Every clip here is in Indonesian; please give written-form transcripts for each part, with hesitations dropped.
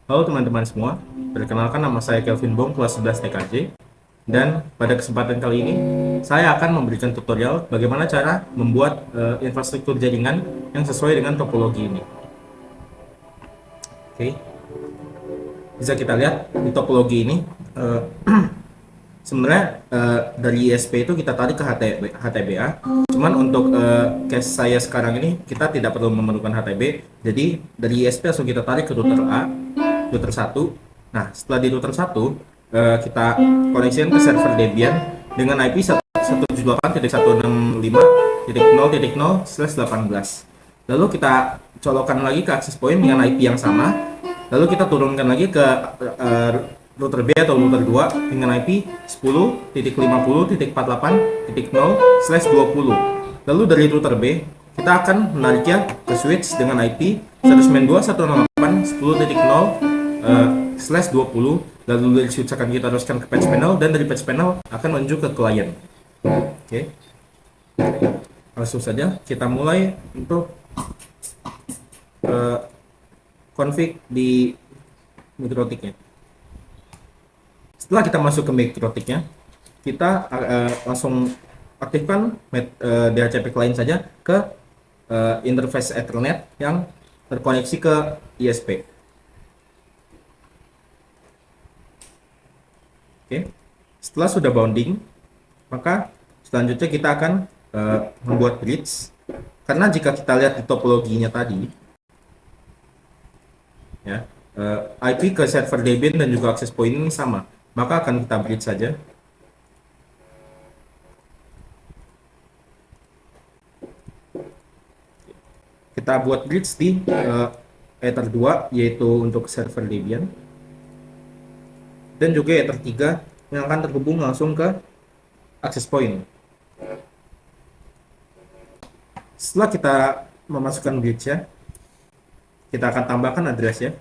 Halo teman-teman semua, perkenalkan nama saya Kelvin Bong, kelas 11 TKJ. Dan pada kesempatan kali ini, saya akan memberikan tutorial bagaimana cara membuat infrastruktur jaringan yang sesuai dengan topologi ini. Oke, bisa kita lihat di topologi ini, eh, sebenarnya dari ISP itu kita tarik ke HTBA. Cuman untuk case saya sekarang ini, kita tidak perlu memerlukan HTB. Jadi dari ISP langsung kita tarik ke router A, router satu. Nah, setelah di router satu, kita koneksikan ke server Debian dengan IP 178.165.0.0/18. Lalu kita colokan lagi ke access point dengan IP yang sama. Lalu kita turunkan lagi ke router B atau router 2 dengan IP 10.50.48.0/20. Lalu dari router B, kita akan menariknya ke switch dengan IP 192.168.10.0/20. Lalu dari switch akan kita teruskan ke patch panel, dan dari patch panel akan menuju ke client. Oke, langsung saja kita mulai untuk config di mikrotiknya. Setelah kita masuk ke mikrotiknya, kita langsung aktifkan DHCP client saja ke interface Ethernet yang terkoneksi ke ISP. Oke, setelah sudah bounding, maka selanjutnya kita akan membuat bridge. Karena jika kita lihat di topologinya tadi, ya, IP ke server Debian dan juga access point ini sama, maka akan kita bridge saja. Kita buat bridge di Ether 2, yaitu untuk server Debian, dan juga Ether 3 yang akan terhubung langsung ke access point. Setelah kita memasukkan bridge ya, kita akan tambahkan address ya,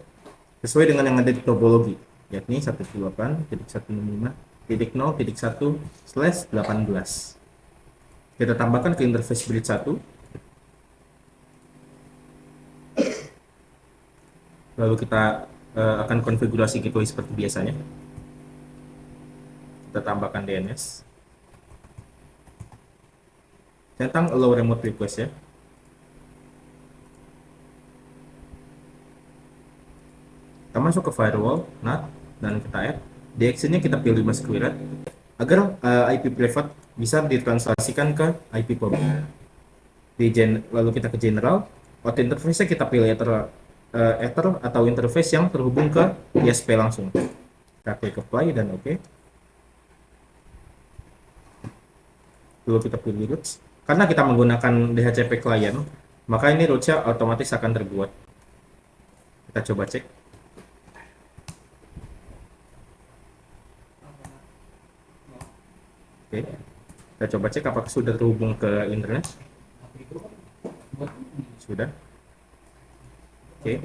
sesuai dengan yang ada di topologi, yakni 128.165.0.1/18. Kita tambahkan ke interface bridge 1, lalu kita akan konfigurasi gateway seperti biasanya. Kita tambahkan DNS, centang allow remote request ya. Kita masuk ke firewall, NAT, dan kita add. DXC-nya kita pilih masquerade agar IP private bisa ditranslasikan ke IP public. Lalu kita ke general, out interface-nya kita pilih Ether atau interface yang terhubung ke ISP langsung. Kita klik apply dan oke. Lalu kita pilih routes. Karena kita menggunakan DHCP client, maka ini routes-nya otomatis akan terbuat. Kita coba cek. Oke, kita coba cek apakah sudah terhubung ke internet. Sudah. Oke.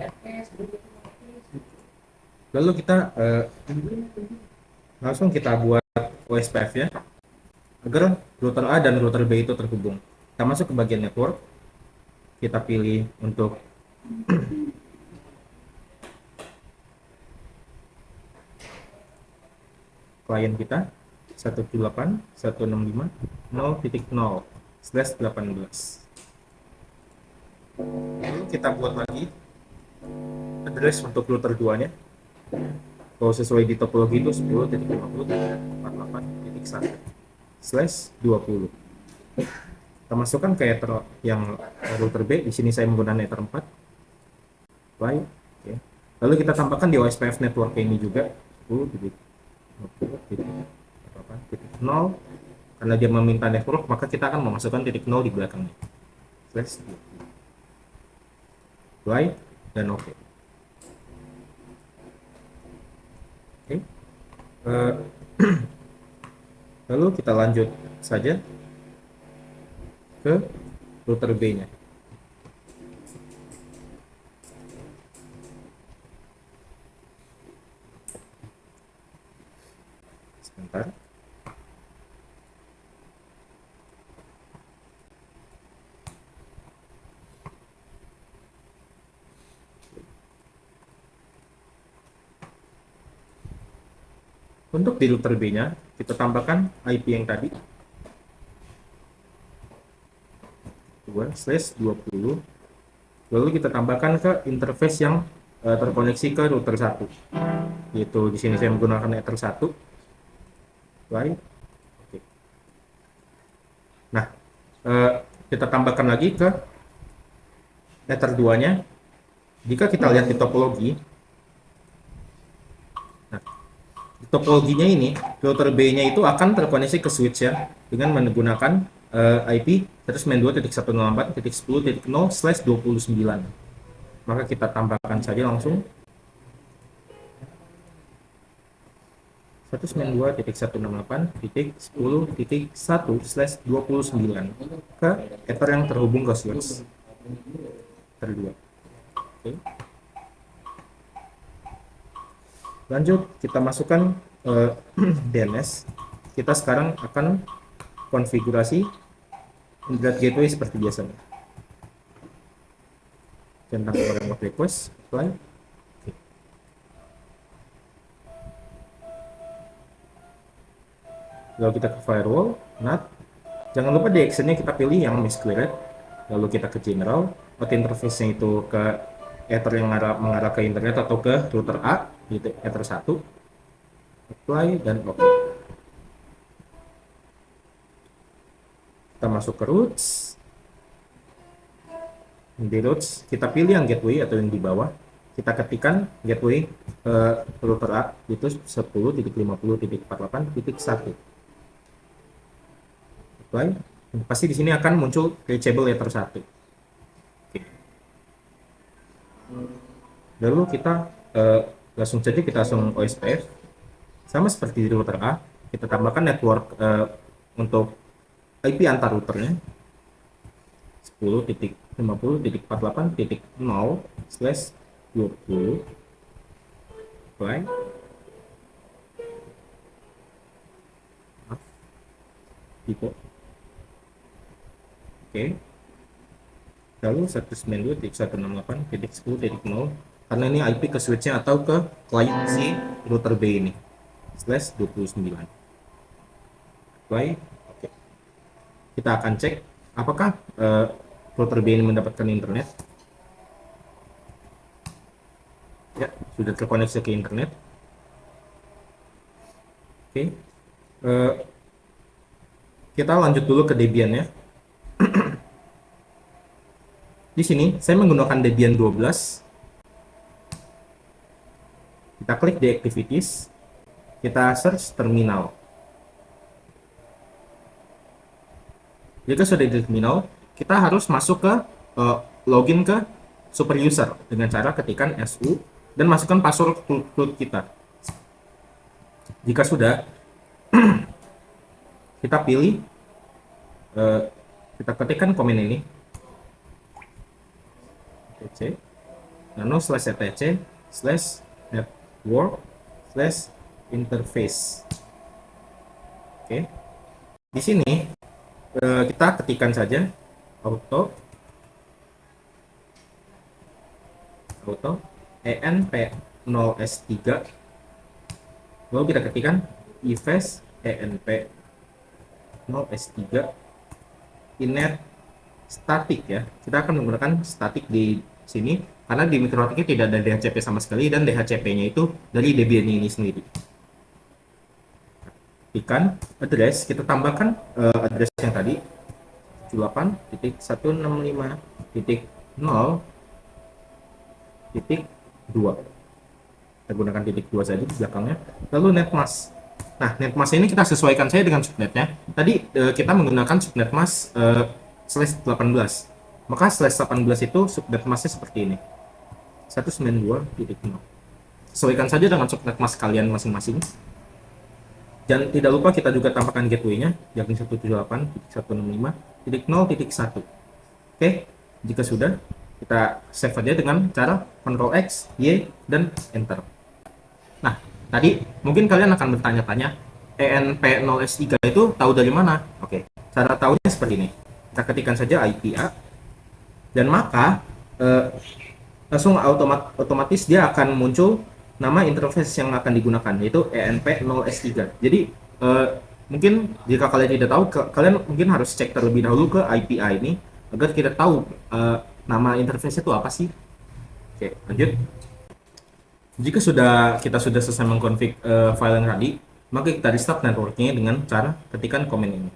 Lalu kita langsung kita buat OSPF ya, agar router A dan router B itu terhubung. Kita masuk ke bagian network. Kita pilih untuk klien kita 128.165.0.0/18. Lalu kita buat lagi address untuk router 2 nya. Kalau sesuai di topologi itu 10.50.48.1/20. Kita masukkan ke Ether yang router B. Di sini saya menggunakan Ether 4. Apply. Okay. Lalu kita tambahkan di OSPF network ini juga 10.0. Karena dia meminta network, maka kita akan memasukkan titik 0 di belakangnya. Apply dan oke. Oke. Lalu kita lanjut saja ke router B-nya. Sebentar. Untuk di router B-nya, kita tambahkan IP yang tadi 2/20, lalu kita tambahkan ke interface yang terkoneksi ke router 1, yaitu di sini saya menggunakan Ether 1. Baik. Oke. Nah, kita tambahkan lagi ke Ether 2-nya. Jika kita lihat di topologi, nah, di topologinya ini, router B-nya itu akan terkoneksi ke switch ya, dengan menggunakan IP 192.168.10.0/29. Maka kita tambahkan saja langsung 192.168.10.1/29 ke Ether yang terhubung ke switch kedua. Oke. Lanjut, kita masukkan DNS. Kita sekarang akan konfigurasi internet gateway seperti biasanya. Centang program request, apply. Oke. Lalu kita ke firewall, NAT. Jangan lupa di actionnya kita pilih yang miss cleared. Lalu kita ke general, auth interface-nya itu ke Ether yang mengarah ke internet atau ke router A, yaitu Ether 1. Apply dan OK. Kita masuk ke roots. Di roots kita pilih yang gateway atau yang di bawah. Kita ketikkan gateway router A itu 10.50.48.1. Apply. Pasti di sini akan muncul reachable Ether 1. Oke. Lalu kita langsung saja kita langsung OSPF sama seperti di router A. Kita tambahkan network untuk IP antar routernya 10.50.48.0/20. Apply. Tipo. Oke. Lalu 192.168.10.0 karena ini IP ke switchnya atau ke client si router B ini /29. Apply. Oke. Kita akan cek apakah router B ini mendapatkan internet. Ya, sudah terkoneksi ke internet. Oke. Kita lanjut dulu ke Debian ya. Di sini saya menggunakan Debian 12. Kita klik di activities, kita search terminal. Jika sudah di terminal, kita harus masuk ke login ke super user dengan cara ketikkan su dan masukkan password root kita. Jika sudah, kita pilih, kita ketikkan komen ini etc /etc/network/interface. Oke. Di sini kita ketikkan saja auto enp0s3, lalu kita ketikkan ifs enp0s3 inet static ya. Kita akan menggunakan static di sini karena di MikroTik tidak ada DHCP sama sekali dan DHCP-nya itu dari Debian ini sendiri. Ketikkan address, kita tambahkan address yang tadi 78.165.0.2. Kita gunakan titik 2 saja di belakangnya. Lalu netmask. Nah, netmask ini kita sesuaikan saja dengan subnetnya. Tadi kita menggunakan subnet mask /18. Maka /18 itu subnet masknya seperti ini. 192.0. Sesuaikan saja dengan subnet mask kalian masing-masing. Dan tidak lupa kita juga tambahkan gateway-nya, yakni 178.165.0.1. Oke, jika sudah, kita save aja dengan cara Ctrl X, Y, dan Enter. Nah, tadi mungkin kalian akan bertanya-tanya, ENP0S3 itu tahu dari mana? Oke, cara tahunya seperti ini. Kita ketikkan saja IP A, dan maka langsung otomatis dia akan muncul nama interface yang akan digunakan, yaitu ENP0S3. Jadi mungkin jika kalian tidak tahu, kalian mungkin harus cek terlebih dahulu ke IPI ini agar kita tahu nama interface itu apa sih. Oke, lanjut. Jika kita sudah selesai mengkonfig file yang tadi, maka kita restart networknya dengan cara ketikkan komen ini.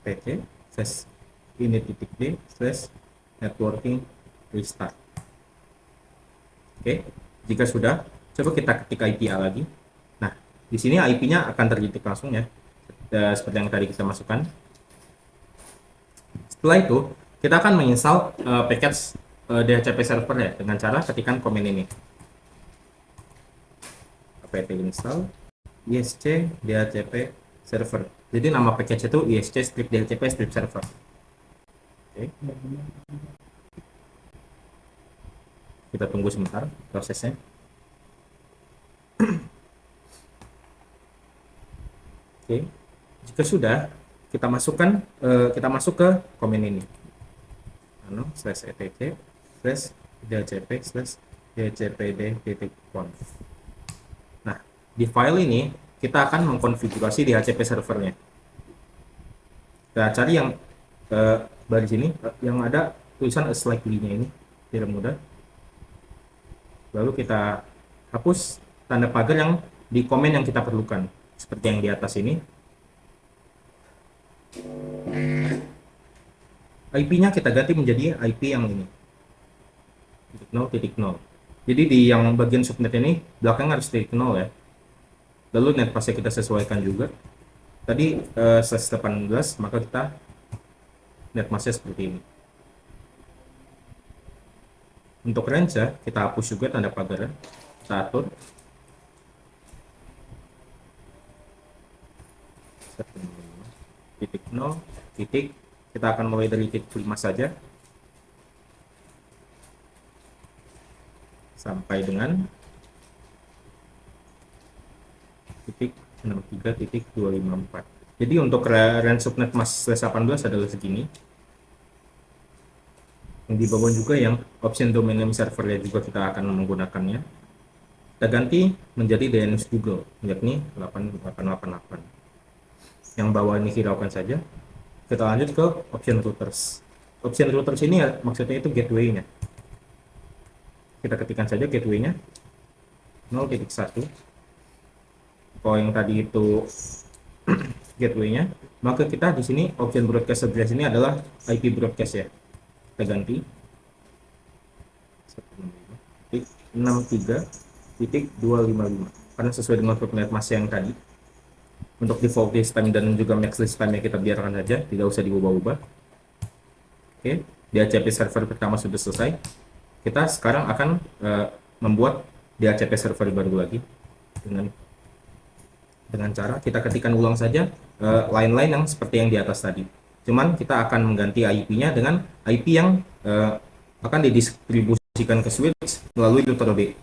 Cpc slash ini.d slash networking restart. Oke, jika sudah, coba kita ketik IP lagi. Nah, di sini IP-nya akan terdetek langsung ya, seperti yang tadi kita masukkan. Setelah itu, kita akan menginstal package DHCP server ya, dengan cara ketikkan komen ini. apt install isc dhcp server. Jadi nama package itu isc strip dhcp strip server. Oke. Kita tunggu sebentar prosesnya. Oke. Jika sudah, kita masuk ke komen ini. /etc /dhcp dhcpd.conf. Nah, di file ini kita akan mengkonfigurasi DHCP servernya. Kita cari yang baris sini yang ada tulisan slightly-nya ini, tidak mudah. Lalu kita hapus tanda pagar yang di komen yang kita perlukan, seperti yang di atas ini. IP-nya kita ganti menjadi IP yang ini, 0.0. Jadi di yang bagian subnet ini belakang harus 0 ya. Lalu net passnya kita sesuaikan juga. Tadi 18, maka kita net passnya seperti ini. Untuk range kita hapus juga tanda pagar, kita atur 0.0 titik. Kita akan mulai dari titik 5 saja sampai dengan titik 63.254. Jadi untuk range subnet mask 18 adalah segini. Yang di bawah juga yang option domain name server juga kita akan menggunakannya. Kita ganti menjadi DNS Google, yakni 8888. Yang bawah ini hiraukan saja. Kita lanjut ke option routers. Option routers ini ya, maksudnya itu gateway-nya. Kita ketikkan saja gateway-nya 0.1. Kalau yang tadi itu gateway-nya, maka kita di sini option broadcast address ini adalah IP broadcast ya. Kita ganti 63.255 karena sesuai dengan subnet mask yang tadi. Untuk default list time dan juga max list time kita biarkan saja, tidak usah diubah-ubah. Oke, DHCP server pertama sudah selesai. Kita sekarang akan membuat DHCP server baru lagi dengan cara kita ketikkan ulang saja line-line yang seperti yang di atas tadi. Cuman kita akan mengganti IP-nya dengan IP yang akan didistribusikan ke switch melalui router B,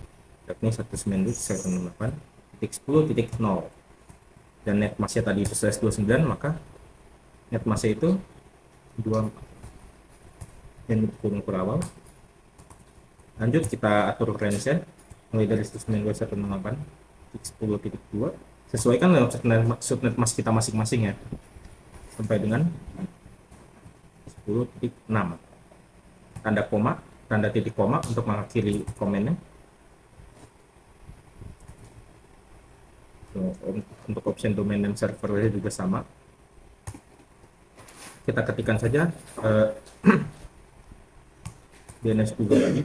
yakni 192.168.10.0. Dan net mask-nya tadi itu /29, maka net mask itu 2 yang kurung per awal. Lanjut kita atur range-nya mulai dari 192.168.10.2, sesuaikan dengan subnet mask kita masing-masing ya, sampai dengan 10.6. Tanda titik koma untuk mengakhiri komennya. Untuk option domain name servernya juga sama. Kita ketikkan saja DNS Google lagi.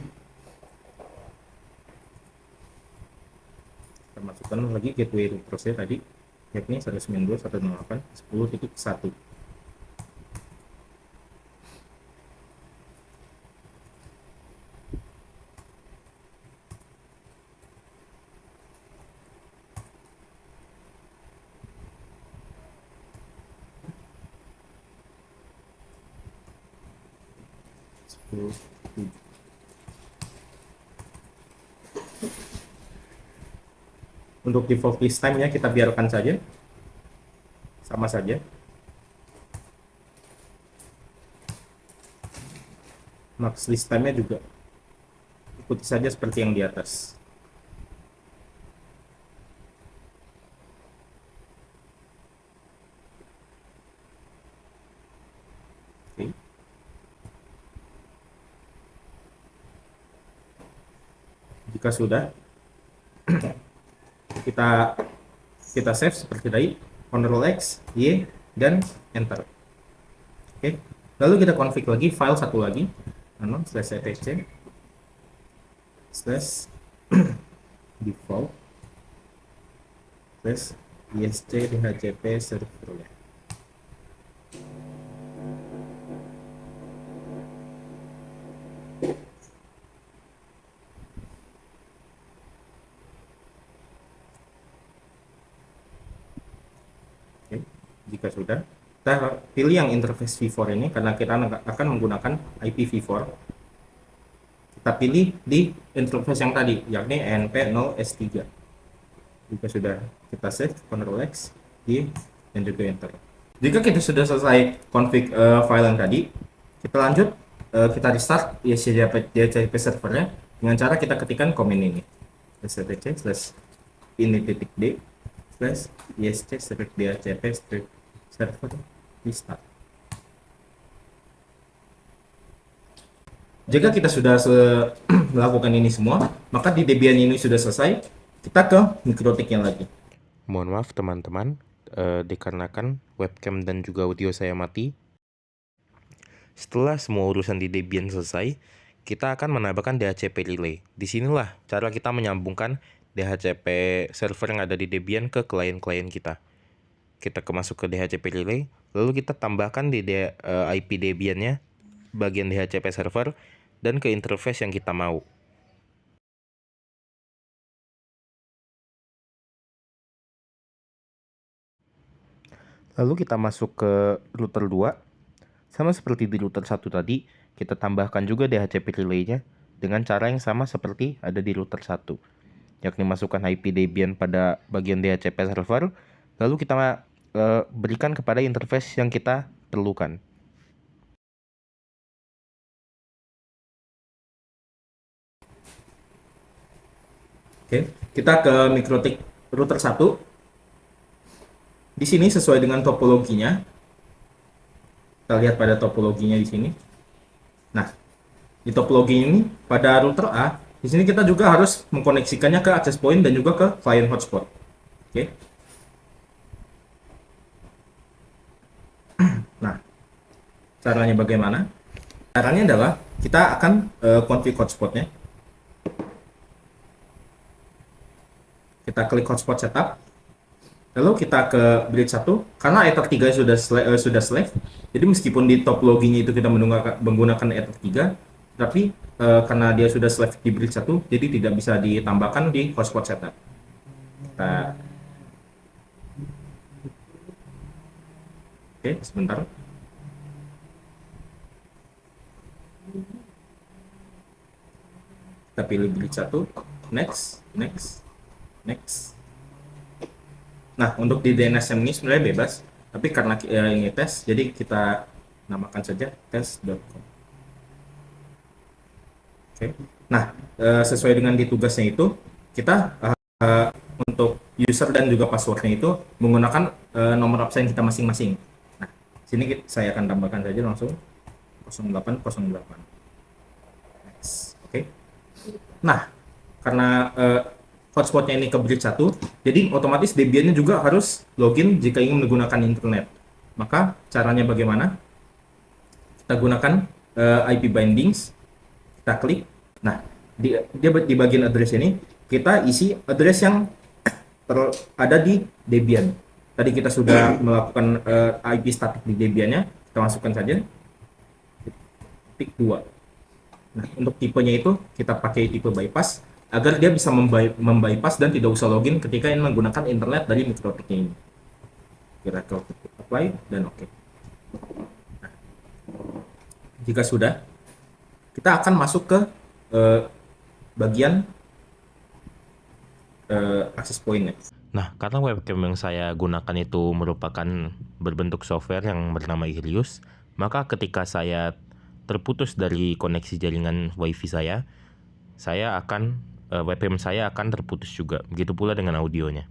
Kita masukkan lagi gateway routersnya tadi, yakni 192.168.10.1. Untuk default list time-nya kita biarkan saja, sama saja. Max list time-nya juga ikuti saja seperti yang di atas. Jika sudah, kita save seperti tadi, Ctrl X, Y, dan Enter. Oke. Lalu kita config lagi file satu lagi, /etc /default /isc dhcp server. Oke. Jika sudah, kita pilih yang interface v4 ini karena kita akan menggunakan IPv4. Kita pilih di interface yang tadi, yakni ENP0S3. Jika sudah, kita save, Ctrl X, Y, dan juga Enter. Jika kita sudah selesai config file yang tadi, kita lanjut, kita restart DHCP servernya dengan cara kita ketikkan command ini, /ini/ini/d/isc/dhcp/server restart. Jika kita sudah melakukan ini semua, maka di Debian ini sudah selesai. Kita ke mikrotiknya lagi. Mohon maaf teman-teman, dikarenakan webcam dan juga audio saya mati. Setelah semua urusan di Debian selesai, kita akan menambahkan DHCP relay. Disinilah cara kita menyambungkan DHCP server yang ada di Debian ke klien-klien kita. Kita masuk ke DHCP relay, lalu kita tambahkan di IP Debian-nya, bagian DHCP server, dan ke interface yang kita mau. Lalu kita masuk ke router 2, sama seperti di router 1 tadi, kita tambahkan juga DHCP relay-nya dengan cara yang sama seperti ada di router 1, yakni masukkan IP Debian pada bagian DHCP server, lalu kita berikan kepada interface yang kita perlukan. Oke, kita ke mikrotik router 1. Di sini sesuai dengan topologinya. Kita lihat pada topologinya di sini. Nah, di topologi ini pada router A, di sini kita juga harus mengkoneksikannya ke access point dan juga ke client hotspot. Oke. Nah, caranya bagaimana? Caranya adalah kita akan config hotspotnya. Kita klik hotspot setup. Lalu kita ke bridge 1, karena Ether 3 sudah slave, jadi meskipun di topologinya itu kita menggunakan Ether 3, tapi karena dia sudah slave di bridge 1, jadi tidak bisa ditambahkan di hotspot setup. Oke, sebentar. Kita pilih bridge 1, next. Nah, untuk di DNSM ini sebenarnya bebas, tapi karena ini tes, jadi kita namakan saja tes.com. Oke. Nah, sesuai dengan di tugasnya itu, kita untuk user dan juga passwordnya itu menggunakan nomor absen kita masing-masing. Nah, sini saya akan tambahkan saja langsung 0808. Oke. Nah, karena hotspotnya ini ke bridge 1, jadi otomatis Debian-nya juga harus login jika ingin menggunakan internet. Maka caranya bagaimana? Kita gunakan IP bindings, kita klik. Nah, di bagian address ini kita isi address yang ada di Debian. Tadi kita sudah melakukan IP static di Debian-nya, kita masukkan saja tik 2. Nah, untuk tipenya itu kita pakai tipe bypass agar dia bisa membypass dan tidak usah login ketika ingin menggunakan internet dari mikrotiknya ini. Kita klik apply dan oke. Nah, jika sudah, kita akan masuk ke bagian access point-nya. Nah, karena webcam yang saya gunakan itu merupakan berbentuk software yang bernama Ilius, maka ketika saya terputus dari koneksi jaringan WiFi saya akan webcam saya akan terputus juga. Begitu pula dengan audionya.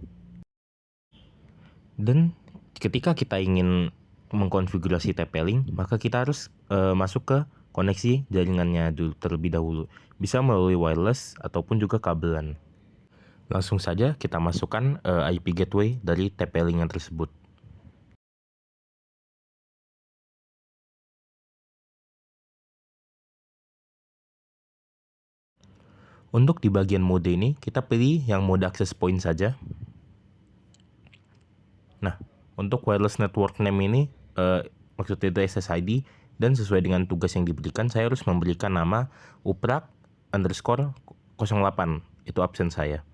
Dan ketika kita ingin mengkonfigurasi TP-Link, maka kita harus masuk ke koneksi jaringannya dulu terlebih dahulu. Bisa melalui wireless ataupun juga kabelan. Langsung saja kita masukkan IP gateway dari TP-Link yang tersebut. Untuk di bagian mode ini, kita pilih yang mode access point saja. Nah, untuk wireless network name ini, maksudnya itu SSID, dan sesuai dengan tugas yang diberikan, saya harus memberikan nama uprak_08. Itu absen saya.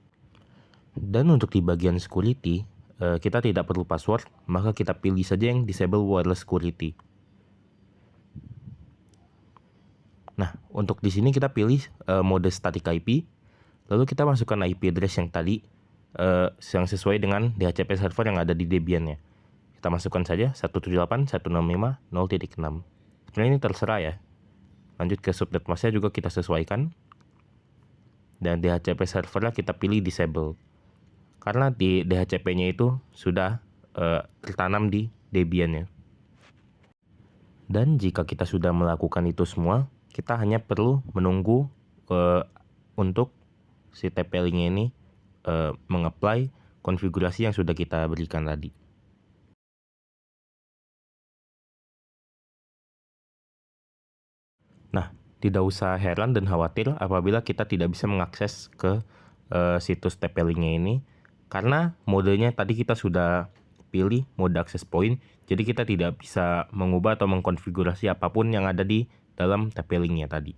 Dan untuk di bagian security, kita tidak perlu password, maka kita pilih saja yang disable wireless security. Nah, untuk di sini kita pilih mode static IP, lalu kita masukkan IP address yang tadi, yang sesuai dengan DHCP server yang ada di Debian-nya. Kita masukkan saja 178.165.0.6. Sebenarnya ini terserah ya. Lanjut ke subnet masknya juga kita sesuaikan. Dan DHCP servernya kita pilih disable. Karena di DHCP-nya itu sudah tertanam di Debian-nya. Dan jika kita sudah melakukan itu semua, kita hanya perlu menunggu untuk si TP-Link ini mengapply konfigurasi yang sudah kita berikan tadi. Nah, tidak usah heran dan khawatir apabila kita tidak bisa mengakses ke situs TP-Link-nya ini, karena modenya tadi kita sudah pilih mode access point, jadi kita tidak bisa mengubah atau mengkonfigurasi apapun yang ada di dalam TP-Link-nya tadi.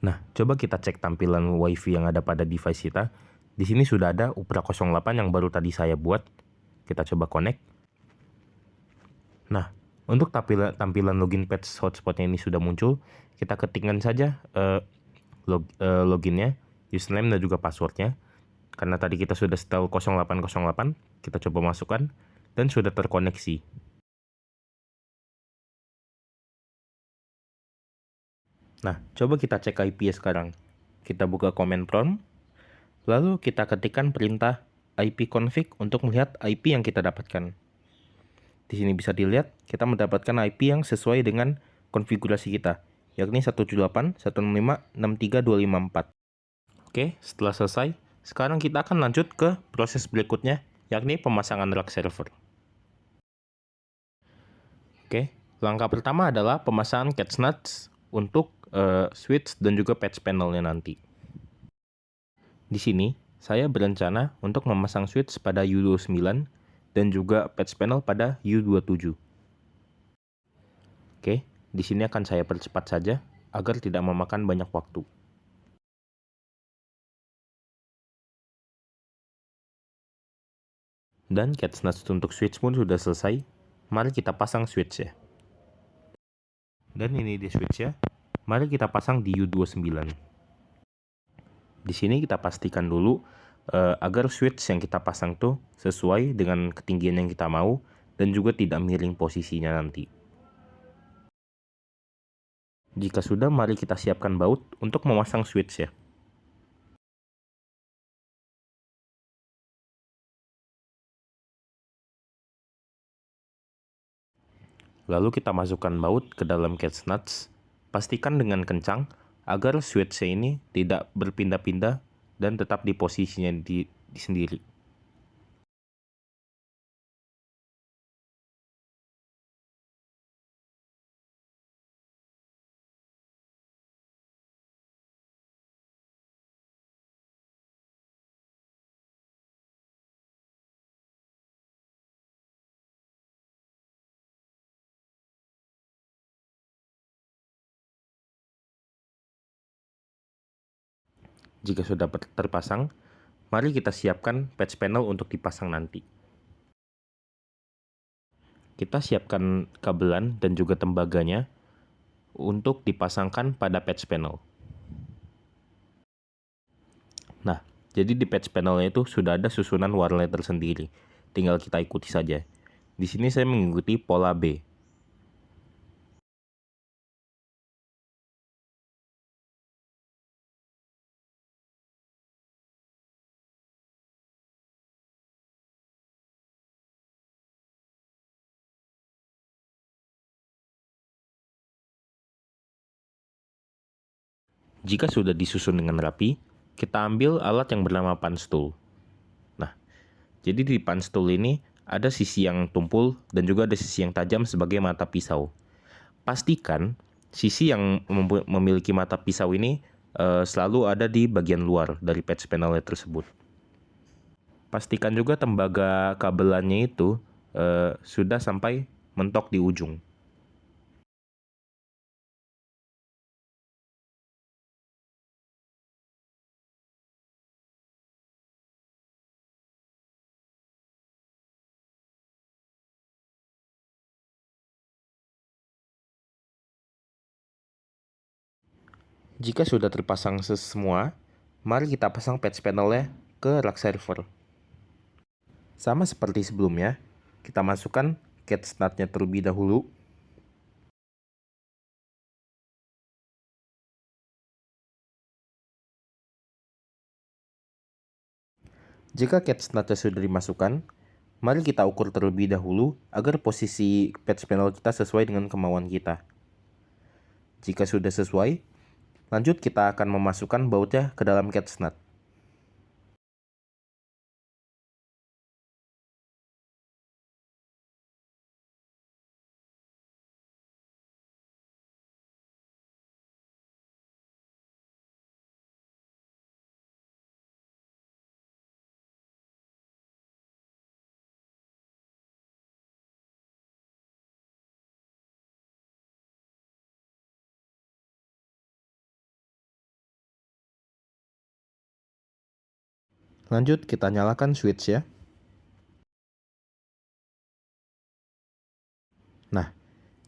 Nah, coba kita cek tampilan WiFi yang ada pada device kita. Di sini sudah ada uprak08 yang baru tadi saya buat. Kita coba connect. Nah, untuk tampilan login page hotspotnya ini sudah muncul. Kita ketikkan saja loginnya, username dan juga passwordnya. Karena tadi kita sudah setel 0808, kita coba masukkan dan sudah terkoneksi. Nah, coba kita cek IP-nya sekarang. Kita buka command prompt, lalu kita ketikkan perintah ipconfig untuk melihat IP yang kita dapatkan. Di sini bisa dilihat, kita mendapatkan IP yang sesuai dengan konfigurasi kita, yakni 178.165.63254. Oke, setelah selesai, sekarang kita akan lanjut ke proses berikutnya, yakni pemasangan rack server. Oke, langkah pertama adalah pemasangan cache-nuts untuk switch dan juga patch panelnya nanti. Di sini, saya berencana untuk memasang switch pada U29 dan juga patch panel pada U27. Oke, di sini akan saya percepat saja agar tidak memakan banyak waktu. Dan cache-nuts untuk switch pun sudah selesai. Mari kita pasang switch ya. Dan ini dia switch-nya. Mari kita pasang di U29. Di sini kita pastikan dulu agar switch yang kita pasang tuh sesuai dengan ketinggian yang kita mau dan juga tidak miring posisinya nanti. Jika sudah, mari kita siapkan baut untuk memasang switch ya. Lalu kita masukkan baut ke dalam cache-nuts. Pastikan dengan kencang agar switch ini tidak berpindah-pindah dan tetap di posisinya di sendiri. Jika sudah terpasang, mari kita siapkan patch panel untuk dipasang nanti. Kita siapkan kabelan dan juga tembaganya untuk dipasangkan pada patch panel. Nah, jadi di patch panelnya itu sudah ada susunan warna tersendiri. Tinggal kita ikuti saja. Di sini saya mengikuti pola B. Jika sudah disusun dengan rapi, kita ambil alat yang bernama punch tool. Nah, jadi di punch tool ini ada sisi yang tumpul dan juga ada sisi yang tajam sebagai mata pisau. Pastikan sisi yang memiliki mata pisau ini selalu ada di bagian luar dari patch panelnya tersebut. Pastikan juga tembaga kabelannya itu sudah sampai mentok di ujung. Jika sudah terpasang semua, mari kita pasang patch panelnya ke rack server. Sama seperti sebelumnya, kita masukkan catch nut-nya terlebih dahulu. Jika catch nut-nya sudah dimasukkan, mari kita ukur terlebih dahulu agar posisi patch panel kita sesuai dengan kemauan kita. Jika sudah sesuai, lanjut kita akan memasukkan bautnya ke dalam catch nut. Lanjut kita nyalakan switch ya. Nah,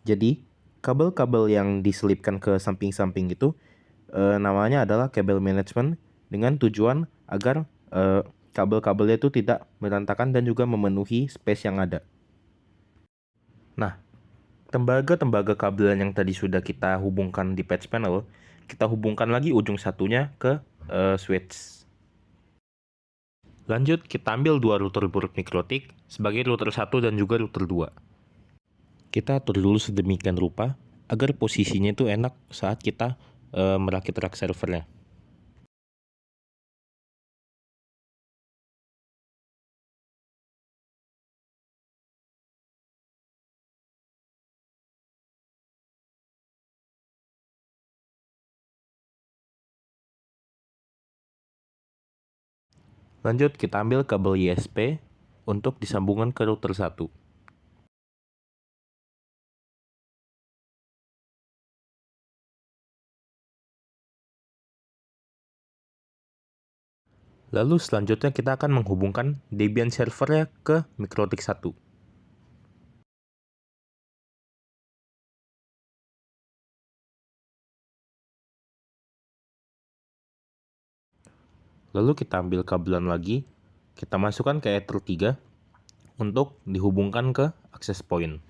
jadi kabel-kabel yang diselipkan ke samping-samping itu namanya adalah kabel management dengan tujuan agar kabel-kabelnya itu tidak berantakan dan juga memenuhi space yang ada. Nah, tembaga-tembaga kabelan yang tadi sudah kita hubungkan di patch panel, kita hubungkan lagi ujung satunya ke switch. Lanjut, kita ambil dua router board mikrotik sebagai router 1 dan juga router 2. Kita atur dulu sedemikian rupa agar posisinya itu enak saat kita merakit rack servernya. Lanjut, kita ambil kabel ISP untuk disambungkan ke router 1. Lalu selanjutnya kita akan menghubungkan Debian servernya ke mikrotik 1. Lalu kita ambil kabelan lagi, kita masukkan ke Ether 3 untuk dihubungkan ke access point.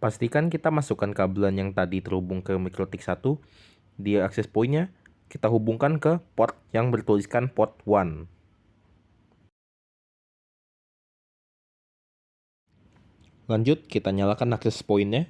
Pastikan kita masukkan kabelan yang tadi terhubung ke mikrotik 1 di access point-nya, kita hubungkan ke port yang bertuliskan port 1. Lanjut, kita nyalakan access point-nya.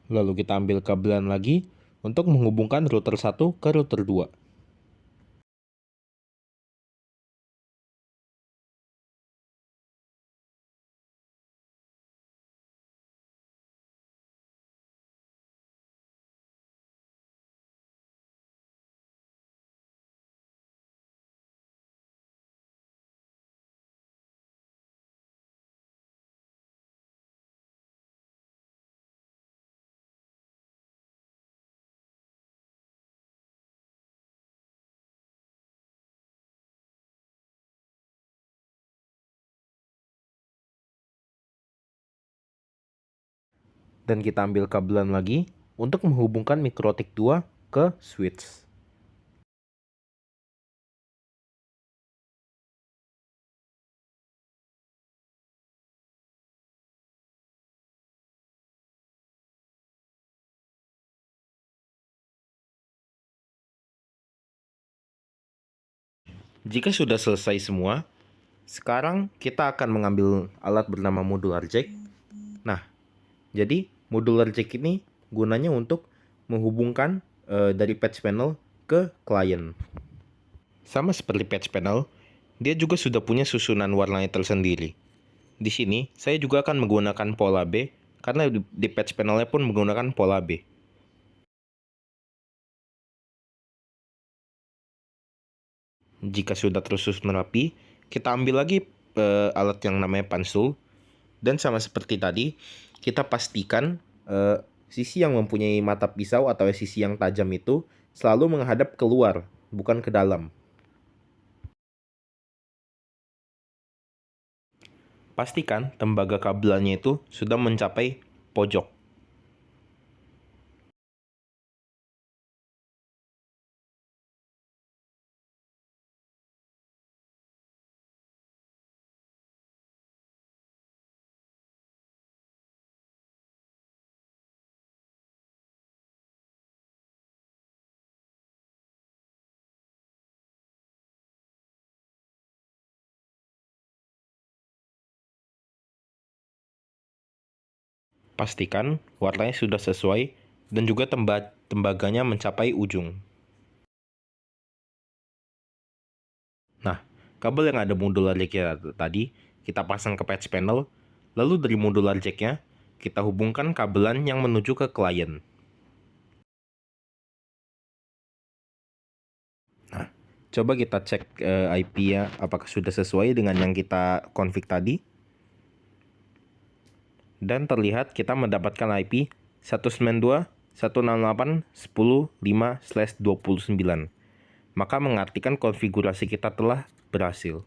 Lalu kita ambil kabelan lagi untuk menghubungkan router 1 ke router 2. Dan kita ambil kabelan lagi untuk menghubungkan MikroTik 2 ke switch. Jika sudah selesai semua, sekarang kita akan mengambil alat bernama modular jack. Nah, jadi modular jack ini gunanya untuk menghubungkan dari patch panel ke klien. Sama seperti patch panel, dia juga sudah punya susunan warnanya tersendiri. Di sini, saya juga akan menggunakan pola B, karena di patch panelnya pun menggunakan pola B. Jika sudah tersusun rapi, kita ambil lagi alat yang namanya pansul. Dan sama seperti tadi, kita pastikan sisi yang mempunyai mata pisau atau sisi yang tajam itu selalu menghadap keluar, bukan ke dalam. Pastikan tembaga kabelannya itu sudah mencapai pojok. Pastikan warnanya sudah sesuai dan juga tembaganya mencapai ujung. Nah, kabel yang ada modular jack-nya tadi kita pasang ke patch panel, lalu dari modular jack-nya kita hubungkan kabelan yang menuju ke klien. Nah, coba kita cek IP-nya apakah sudah sesuai dengan yang kita config tadi. Dan terlihat kita mendapatkan IP 192.168.10.5/29. Maka mengartikan konfigurasi kita telah berhasil.